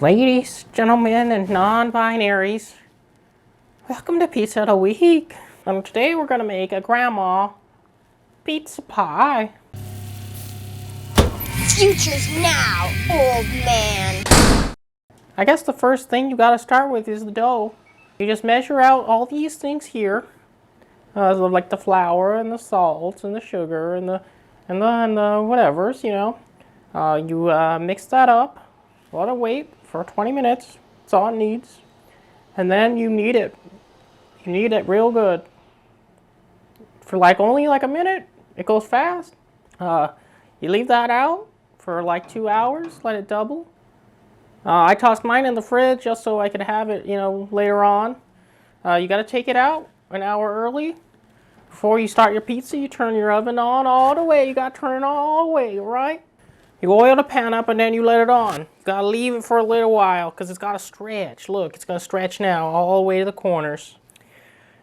Ladies, gentlemen, and non-binaries, welcome to Pizza of the Week. And today we're gonna make a grandma pizza pie. Future's now, old man. I guess the first thing you gotta start with is the dough. You just measure out all these things here, like the flour and the salt and the sugar and the whatevers, you know. You mix that up. Let it wait for 20 minutes. That's all it needs. And then you knead it. You knead it real good. For only a minute. It goes fast. You leave that out for 2 hours. Let it double. I tossed mine in the fridge just so I could have it, later on. You got to take it out an hour early. Before you start your pizza, you turn your oven on all the way. You got to turn it all the way, right? You oil the pan up and then you let it on. You gotta leave it for a little while because it's gotta stretch. Look, it's gonna stretch now all the way to the corners.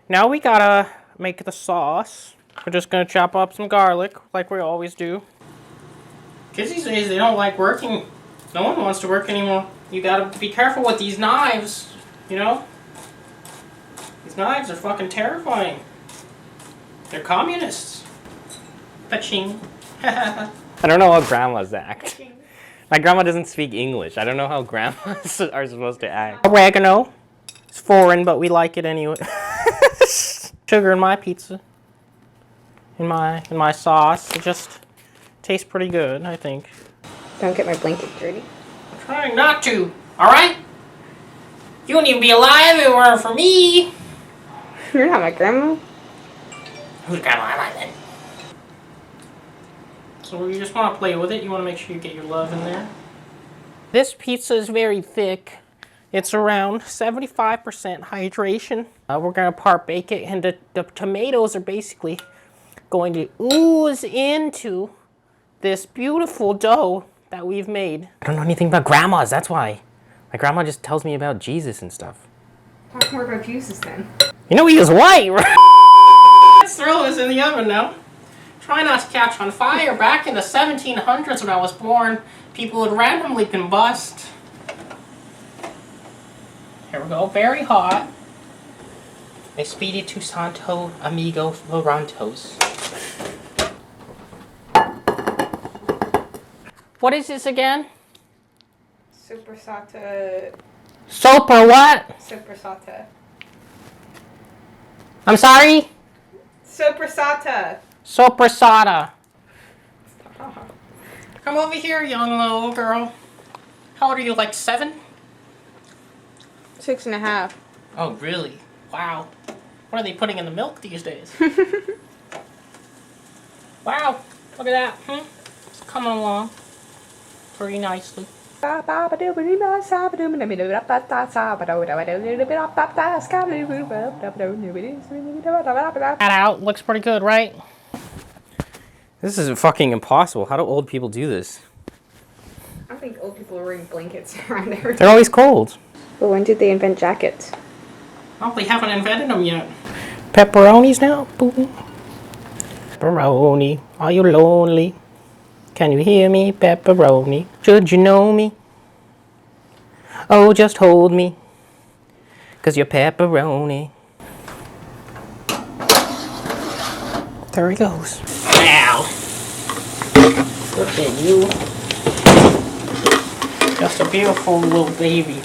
Now we gotta make the sauce. We're just gonna chop up some garlic like we always do. Kids these days, they don't like working. No one wants to work anymore. You gotta be careful with these knives, you know? These knives are fucking terrifying. They're communists. Paching. I don't know how grandmas act. My grandma doesn't speak English. I don't know how grandmas are supposed to act. Oregano. It's foreign, but we like it anyway. Sugar in my pizza. In my sauce. It just tastes pretty good, I think. Don't get my blanket dirty. I'm trying not to, alright? You wouldn't even be alive if it weren't for me. You're not my grandma. Whose grandma am I then? So you just want to play with it. You want to make sure you get your love in there. This pizza is very thick. It's around 75% hydration. We're going to part bake it, and the tomatoes are basically going to ooze into this beautiful dough that we've made. I don't know anything about grandmas, that's why. My grandma just tells me about Jesus and stuff. Talk more about Jesus then. You know he is white, right? Let's throw this in the oven now. Try not to catch on fire. Back in the 1700s when I was born, people would randomly combust. Here we go, very hot. Espiritu Santo Amigo Lorantos. What is this again? Supersata. Super what? Supersata. I'm sorry? Supersata. Soprasada. Come over here, young little girl. How old are you, 7? 6.5. Oh, really? Wow. What are they putting in the milk these days? Wow. Look at that. It's coming along pretty nicely. Cut out. Looks pretty good, right? This is fucking impossible. How do old people do this? I think old people are wearing blankets around there. They're always cold. But when did they invent jackets? Well, they haven't invented them yet. Pepperonis now? Boom. Pepperoni, are you lonely? Can you hear me, pepperoni? Should you know me? Oh, just hold me, 'cause you're pepperoni. There he goes. Ow! Look at you. Just a beautiful little baby.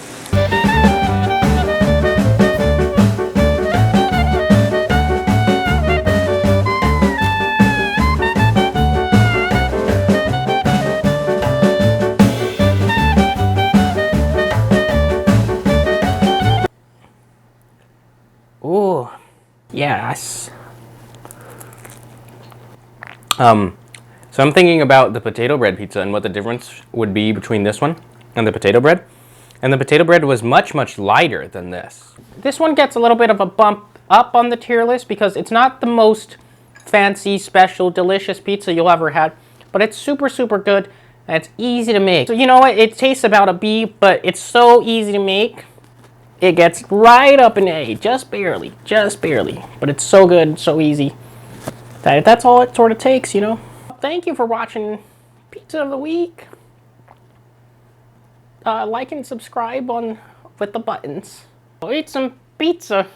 Ooh, yes. So I'm thinking about the potato bread pizza and what the difference would be between this one and the potato bread. And the potato bread was much, much lighter than this. This one gets a little bit of a bump up on the tier list because it's not the most fancy, special, delicious pizza you'll ever had, but it's super, super good and it's easy to make. So you know what? It tastes about a B, but it's so easy to make. It gets right up an A, just barely, but it's so good, so easy. That's all it sort of takes, you know. Thank you for watching Pizza of the Week. like and subscribe with the buttons. We'll eat some pizza.